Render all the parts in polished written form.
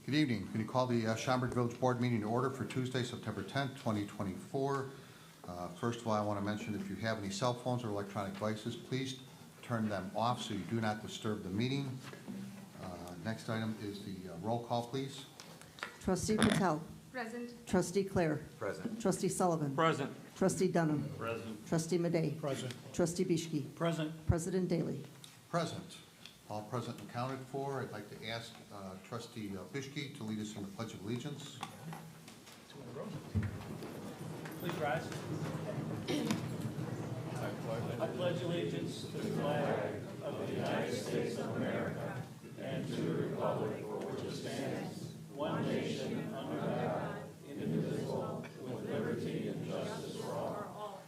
Good evening. Can you call the Schaumburg Village Board meeting to order for Tuesday, September 10th, 2024. First of all, I want to mention if you have any cell phones or electronic devices, please turn them off so you do not disturb the meeting. Next item is the roll call, please. Trustee Patel. Present. Trustee Clare. Present. Trustee Sullivan. Present. Trustee Dunham. Present. Trustee Madej. Present. Trustee Bishki. Present. President Daly. Present. All present and accounted for. I'd like to ask Trustee Bishki to lead us in the Pledge of Allegiance. Please rise. I pledge allegiance to the flag of the United States of America and to the republic for which it stands, one nation, under God, indivisible, with liberty and justice for all.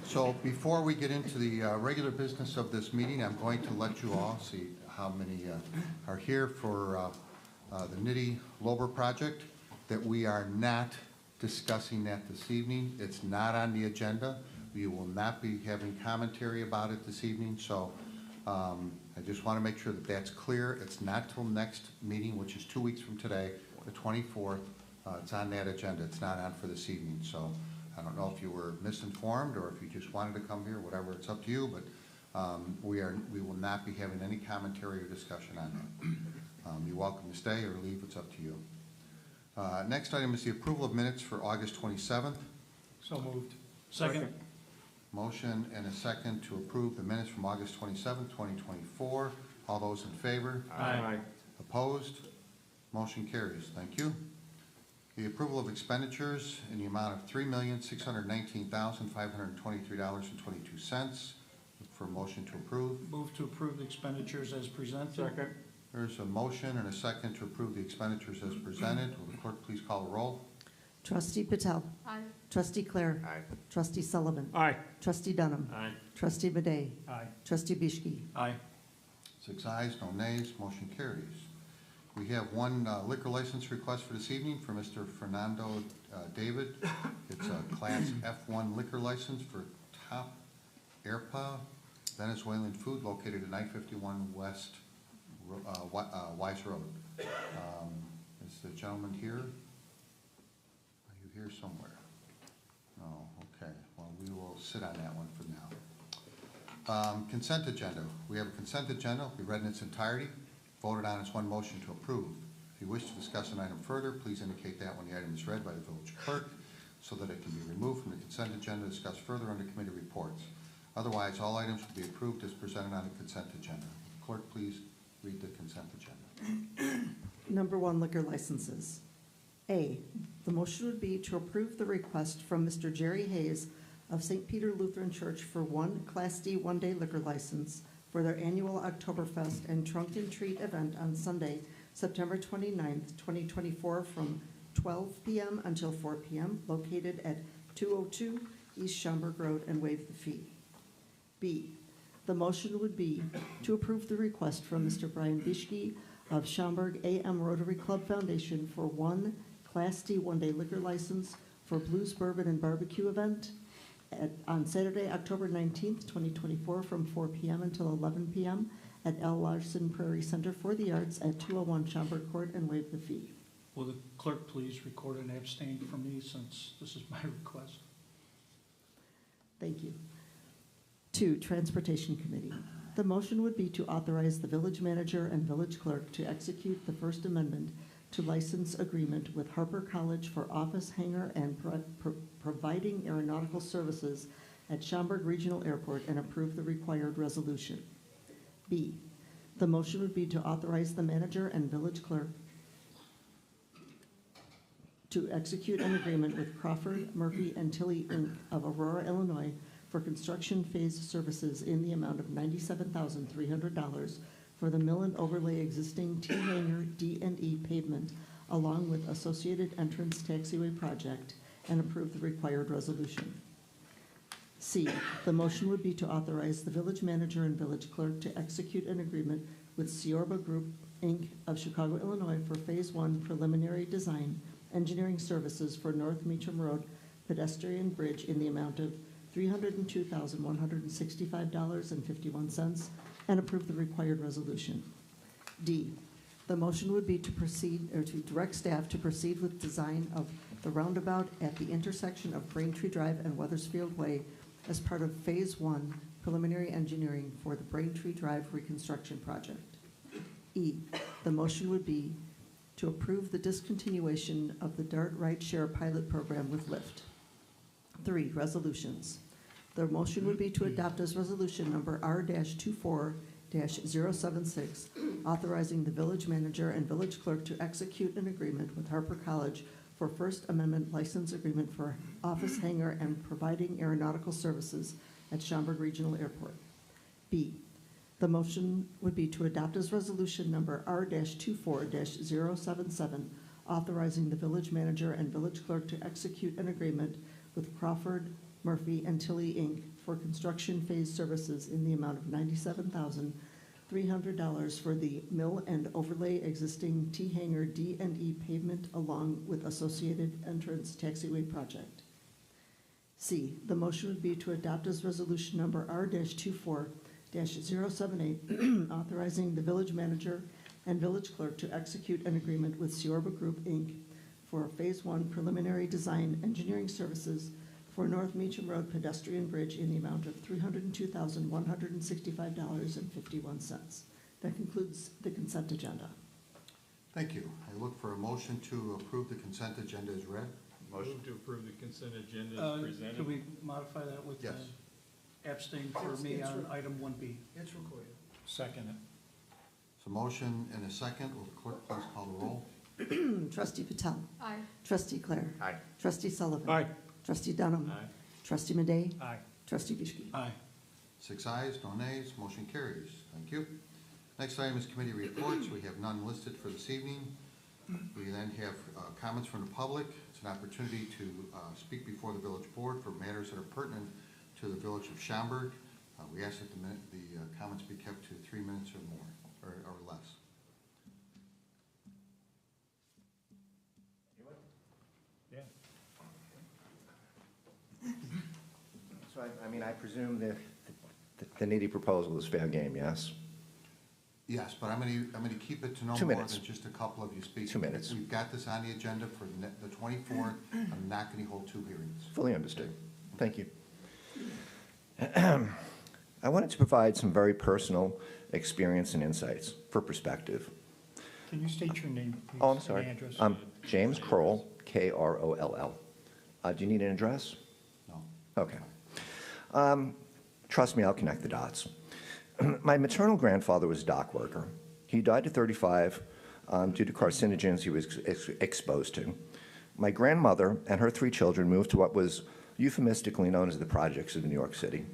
So before we get into the regular business of this meeting, I'm going to let you all see how many are here for the Nitty Lober project, that we are not discussing that this evening. It's not on the agenda. We will not be having commentary about it this evening. So I just want to make sure that that's clear. It's not till next meeting, which is 2 weeks from today, the 24th. It's on that agenda. It's not on for this evening. So I don't know if you were misinformed or if you just wanted to come here, whatever, it's up to you, but we will not be having any commentary or discussion on that. You're welcome to stay or leave, it's up to you. Next item is the approval of minutes for August 27th. So moved. Second. Motion and a second to approve the minutes from August 27th, 2024. All those in favor? Aye. Opposed? Motion carries. Thank you. The approval of expenditures in the amount of $3,619,523.22. Look for a motion to approve. Move to approve the expenditures as presented. Second. There's a motion and a second to approve the expenditures as presented. Will the clerk please call the roll? Trustee Patel. Aye. Trustee Clare. Aye. Trustee Sullivan. Aye. Trustee Dunham. Aye. Trustee Madej. Aye. Trustee Bishki. Aye. 6 ayes, no nays, motion carries. We have one liquor license request for this evening for Mr. Fernando David. It's a Class F1 liquor license for Top Airpa Venezuelan Food located at 951 West Wise Road. Is the gentleman here? Are you here somewhere? No, okay. Well, we will sit on that one for now. Consent agenda. We have a consent agenda. It'll be read in its entirety. Voted on as one motion to approve. If you wish to discuss an item further, please indicate that when the item is read by the village clerk so that it can be removed from the consent agenda, discussed further under committee reports. Otherwise, all items will be approved as presented on the consent agenda. Clerk, please read the consent agenda. Number 1, liquor licenses. A, the motion would be to approve the request from Mr. Jerry Hayes of St. Peter Lutheran Church for one Class D one-day liquor license for their annual Oktoberfest and Trunk and Treat event on Sunday, September 29th, 2024 from 12 p.m. until 4 p.m. located at 202 East Schaumburg Road and waive the fee. B, the motion would be to approve the request from Mr. Brian Bishke of Schaumburg AM Rotary Club Foundation for one Class D one-day liquor license for Blues Bourbon and Barbecue event on Saturday, October 19th, 2024 from 4 p.m. until 11 p.m. at L. Larson Prairie Center for the Arts at 201 Schaumburg Court and waive the fee. Will the clerk please record an abstain from me since this is my request? Thank you. 2, Transportation Committee. The motion would be to authorize the village manager and village clerk to execute the First Amendment to license agreement with Harper College for office hangar and providing aeronautical services at Schaumburg Regional Airport and approve the required resolution. B, the motion would be to authorize the manager and village clerk to execute an agreement with Crawford, Murphy, and Tilley, Inc. of Aurora, Illinois for construction phase services in the amount of $97,300 for the mill and overlay existing T-hanger D&E pavement along with associated entrance taxiway project and approve the required resolution. C, the motion would be to authorize the village manager and village clerk to execute an agreement with Siorba Group, Inc. of Chicago, Illinois for Phase 1 preliminary design engineering services for North Meacham Road pedestrian bridge in the amount of $302,165.51, and approve the required resolution. D, the motion would be to proceed, or to direct staff to proceed with design of the roundabout at the intersection of Braintree Drive and Weathersfield Way as part of Phase 1 preliminary engineering for the Braintree Drive reconstruction project. E, the motion would be to approve the discontinuation of the DART Ride-Share pilot program with Lyft. 3, resolutions. The motion would be to adopt as resolution number R-24-076, authorizing the village manager and village clerk to execute an agreement with Harper College for First Amendment license agreement for office hangar and providing aeronautical services at Schaumburg Regional Airport. B, the motion would be to adopt as resolution number R-24-077, authorizing the village manager and village clerk to execute an agreement with Crawford, Murphy, and Tilly, Inc. for construction phase services in the amount of $97,300 for the mill and overlay existing T-hanger D&E pavement along with associated entrance taxiway project. C, the motion would be to adopt as resolution number R-24-078, authorizing the village manager and village clerk to execute an agreement with Schaumburg Group, Inc. for Phase 1 preliminary design engineering services for North Meacham Road pedestrian bridge in the amount of $302,165.51. That concludes the consent agenda. Thank you. I look for a motion to approve the consent agenda as read. Motion to approve the consent agenda as presented. Could we modify that with Yes. abstain for me on item 1B? It's recorded. Second it. So motion and a second. Will the clerk please call the roll? Trustee Patel. Aye. Trustee Clare. Aye. Trustee Sullivan. Aye. Trustee Dunham. Aye. Trustee Madey. Aye. Trustee Bischke. Aye. 6 ayes, no nays, motion carries. Thank you. Next item is committee reports. We have none listed for this evening. We then have comments from the public. It's an opportunity to speak before the village board for matters that are pertinent to the village of Schaumburg. We ask that the comments be kept to 3 minutes or more, or less. Yeah. So I presume that the needy proposal is fair game, yes? Yes, but I'm going to keep it to no 2 more minutes. than just a couple of you speaking. 2 minutes. We've got this on the agenda for the 24th. I'm not going to hold 2 hearings. Fully understood. Thank you. I wanted to provide some very personal experience and insights for perspective. Can you state your name, please? Oh, I'm sorry. And address. I'm James Kroll, Kroll. Do you need an address? No. Okay. Trust me, I'll connect the dots. My maternal grandfather was a dock worker. He died at 35 due to carcinogens he was exposed to. My grandmother and her 3 children moved to what was euphemistically known as the projects of New York City.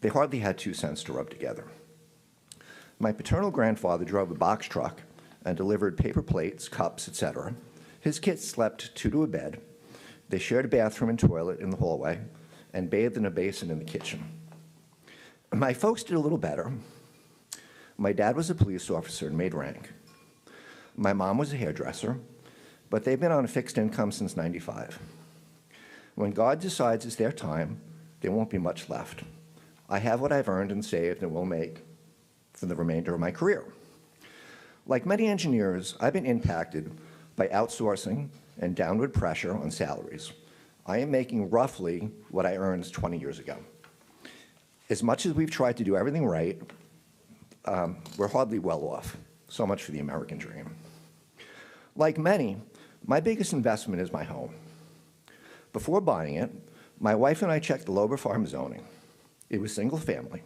They hardly had 2 cents to rub together. My paternal grandfather drove a box truck and delivered paper plates, cups, etc. His kids slept 2 to a bed. They shared a bathroom and toilet in the hallway and bathed in a basin in the kitchen. My folks did a little better. My dad was a police officer and made rank. My mom was a hairdresser, but they've been on a fixed income since '95. When God decides it's their time, there won't be much left. I have what I've earned and saved and will make for the remainder of my career. Like many engineers, I've been impacted by outsourcing and downward pressure on salaries. I am making roughly what I earned 20 years ago. As much as we've tried to do everything right, we're hardly well off. So much for the American dream. Like many, my biggest investment is my home. Before buying it, my wife and I checked the Lober Farm zoning. It was single family.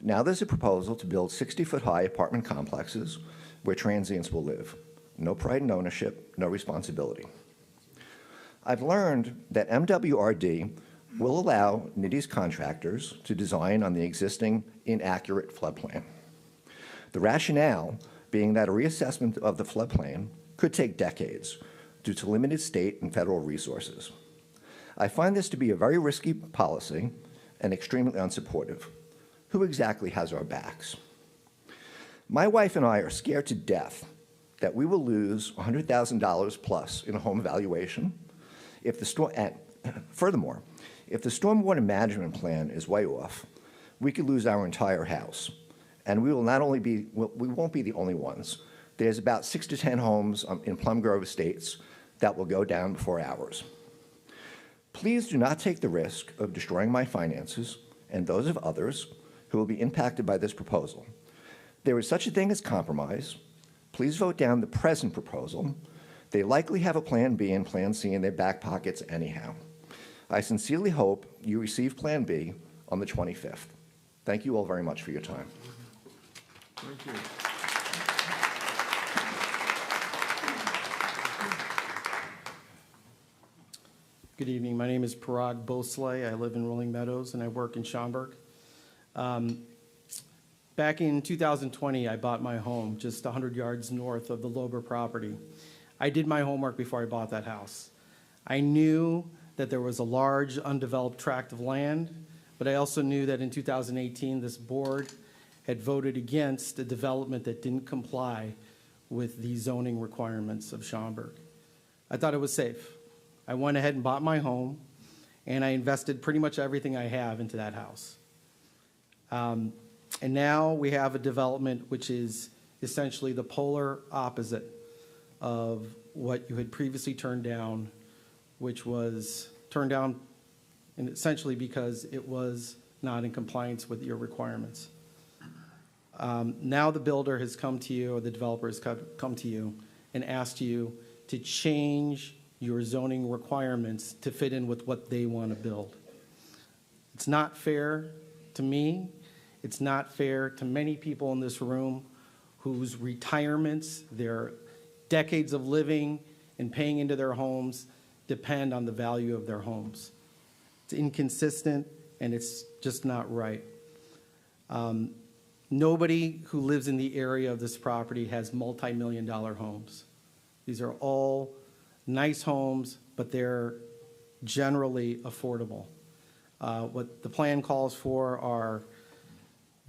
Now there's a proposal to build 60-foot-high apartment complexes where transients will live. No pride in ownership, no responsibility. I've learned that MWRD will allow NITI's contractors to design on the existing inaccurate floodplain. The rationale being that a reassessment of the floodplain could take decades due to limited state and federal resources. I find this to be a very risky policy and extremely unsupportive. Who exactly has our backs? My wife and I are scared to death that we will lose $100,000 plus in a home valuation if the storm, and furthermore, If the stormwater management plan is way off, we could lose our entire house. And we will not only be, we won't be the only ones. There's about 6 to 10 homes in Plum Grove Estates that will go down before ours. Please do not take the risk of destroying my finances and those of others who will be impacted by this proposal. There is such a thing as compromise. Please vote down the present proposal. They likely have a Plan B and Plan C in their back pockets anyhow. I sincerely hope you receive Plan B on the 25th. Thank you all very much for your time. Thank you. Good evening. My name is Parag Bosley. I live in Rolling Meadows, and I work in Schaumburg. Back in 2020, I bought my home just 100 yards north of the Lober property. I did my homework before I bought that house. I knew that there was a large undeveloped tract of land, but I also knew that in 2018, this board had voted against a development that didn't comply with the zoning requirements of Schaumburg. I thought it was safe. I went ahead and bought my home, and I invested pretty much everything I have into that house. And now we have a development which is essentially the polar opposite of what you had previously turned down, which was turned down and essentially because it was not in compliance with your requirements. Now the builder has come to you, or the developer has come to you and asked you to change your zoning requirements to fit in with what they want to build. It's not fair to me. It's not fair to many people in this room whose retirements, their decades of living and paying into their homes depend on the value of their homes. It's inconsistent, and it's just not right. Nobody who lives in the area of this property has multi-million-dollar homes. These are all nice homes, but they're generally affordable. What the plan calls for are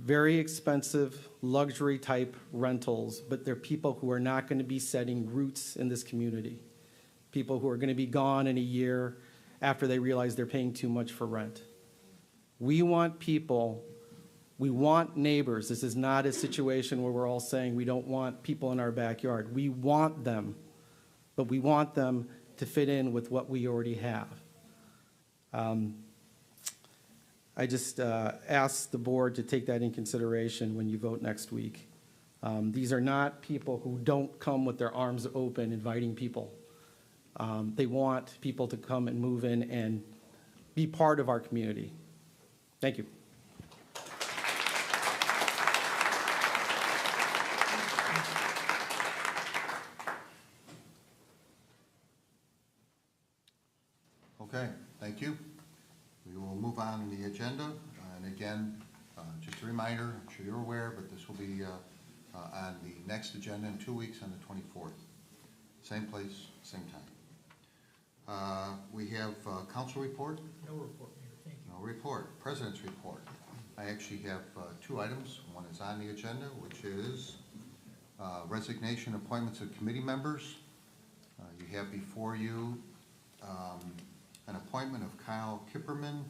very expensive luxury type rentals, but they're people who are not going to be setting roots in this community. People who are going to be gone in a year after they realize they're paying too much for rent. We want people, we want neighbors. This is not a situation where we're all saying we don't want people in our backyard. We want them, but we want them to fit in with what we already have. I just ask the board to take that in consideration when you vote next week. These are not people who don't come with their arms open inviting people. They want people to come and move in and be part of our community. Thank you. Okay, thank you. We will move on the agenda. And again, just a reminder, I'm sure you're aware, but this will be on the next agenda in 2 weeks on the 24th. Same place, same time. We have council report. No report, Mayor, thank you. No report. President's report. I actually have 2 items. One is on the agenda, which is resignation appointments of committee members. You have before you an appointment of Kyle Kipperman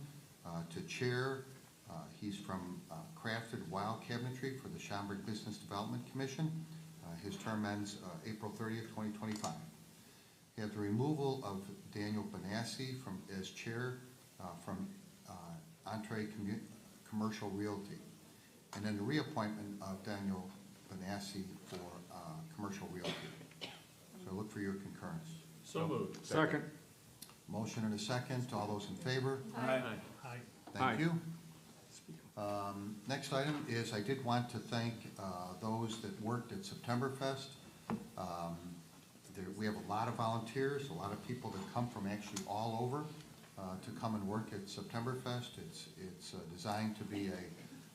to chair. He's from Crafted Wild Cabinetry for the Schaumburg Business Development Commission. His term ends April 30th, 2025. You have the removal of Daniel Benassi as chair from Entree Commercial Realty. And then the reappointment of Daniel Benassi for Commercial Realty. So look for your concurrence. So moved. Second. Motion and a second. All those in favor? Aye. Aye. Thank you. Next item is I did want to thank those that worked at Septemberfest. We have a lot of volunteers, a lot of people that come from actually all over to come and work at Septemberfest. It's designed to be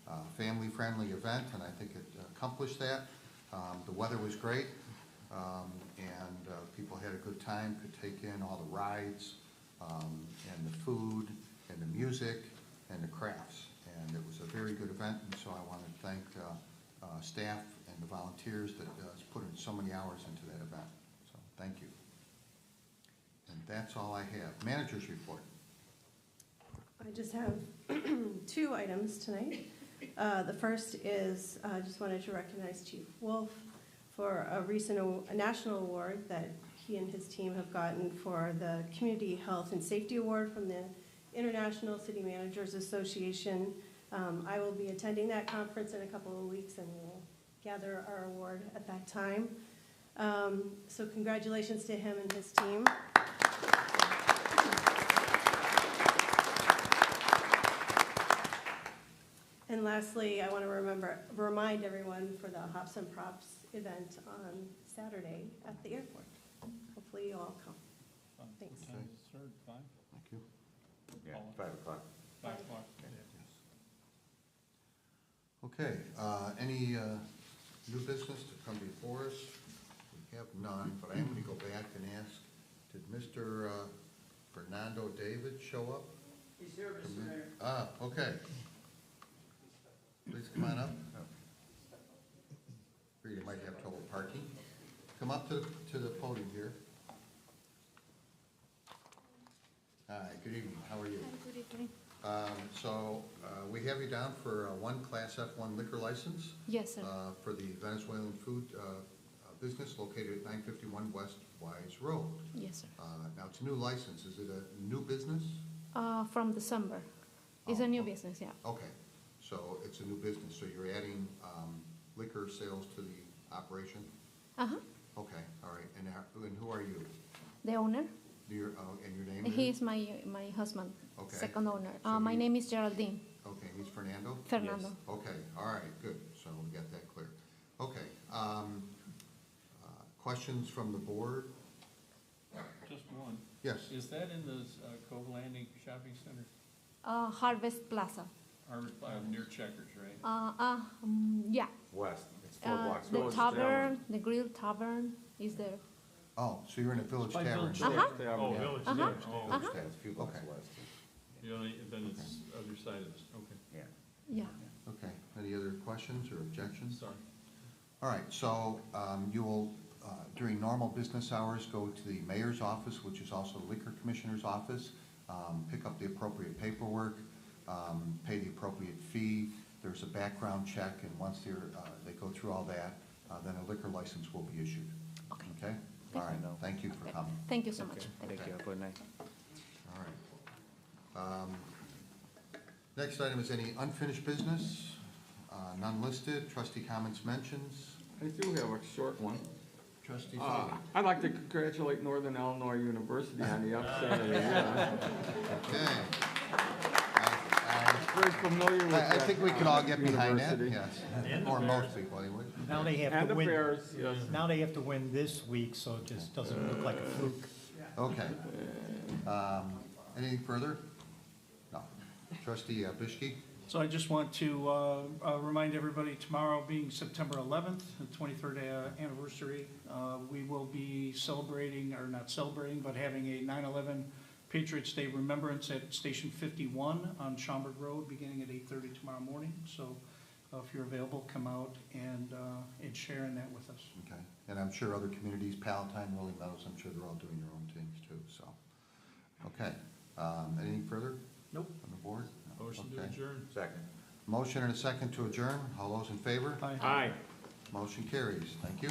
a family-friendly event, and I think it accomplished that. The weather was great, and people had a good time, could take in all the rides, and the food, and the music, and the crafts. And it was a very good event, and so I want to thank staff and the volunteers that put in so many hours into that event. So thank you. And that's all I have. Manager's report. I just have two items tonight. The first is, I just wanted to recognize Chief Wolf for a recent a national award that he and his team have gotten for the Community Health and Safety Award from the International City Managers Association. I will be attending that conference in a couple of weeks, and we'll gather our award at that time. So congratulations to him and his team. And lastly, I want to remind everyone for the Hops and Props event on Saturday at the airport. Hopefully you all come. Thanks. Okay. Third, five? Thank you. Yeah, 5 o'clock. 5 o'clock. Okay, any new business to come before us? We have none, but I am going to go back and ask, did Mr. Fernando David show up? He's here, Mr. Mayor. Ah, okay. Please come on up. You might have trouble parking. Come up to the podium here. Hi, good evening, how are you? Good evening. We have you down for one Class F1 liquor license Yes, sir. for the Venezuelan food business located at 951 West Wise Road. Yes, sir. Now, it's a new license. Is it a new business? From December. It's Oh, a new okay. business, yeah. Okay, so it's a new business. So you're adding liquor sales to the operation? Uh-huh. Okay, all right. And who are you? The owner. And your name He is? is my husband, Okay. second owner. So My he- name is Geraldine Okay, he's Fernando? Fernando. Okay, all right, good. So we got that clear. Okay. Questions from the board? Just one. Yes. Is that in the Cove Landing Shopping Center? Harvest Plaza. Or near Checkers, right? Yeah. West, it's 4 blocks The west. tavern, the grill tavern is there. Oh, so you're in a Village By Tavern? Village Uh-huh. Tavern. Oh, Village Uh-huh. Tavern. Oh, Uh-huh. Yeah, it's a few blocks Okay. west. then it's other side of this, okay. Yeah. Yeah. Okay. Any other questions or objections? Sorry. All right, so you will, during normal business hours, go to the mayor's office, which is also the liquor commissioner's office, pick up the appropriate paperwork, pay the appropriate fee. There's a background check, and once they go through all that, then a liquor license will be issued. Okay. Okay? All right, thank you for coming. Thank you so much. Thank you, have a good night. All right. Next item is any unfinished business, none listed. Trustee comments, mentions. I do have a short one. Trustee Foley. I'd like to congratulate Northern Illinois University on the upset of the year. Okay. Very familiar with I that, think we can all get behind that, university. yes. Or most people, anyways. Now they have And to the win, fairs, yes. now they have to win this week, so it just doesn't look like a fluke. Okay. Anything further? No. Trustee Bischke? So I just want to remind everybody, tomorrow being September 11th, the 23rd anniversary, we will be celebrating, or not celebrating, but having a 9/11 Patriots Day remembrance at Station 51 on Schaumburg Road, beginning at 8:30 tomorrow morning. So if you're available, come out and share in that with us. Okay. And I'm sure other communities, Palatine, Rolling Meadows, I'm sure they're all doing their own things too, so. Okay. Anything further Nope. on the board? No. Motion to Okay. adjourn. Second. Motion and a second to adjourn. All those in favor? Aye. Aye. Motion carries. Thank you.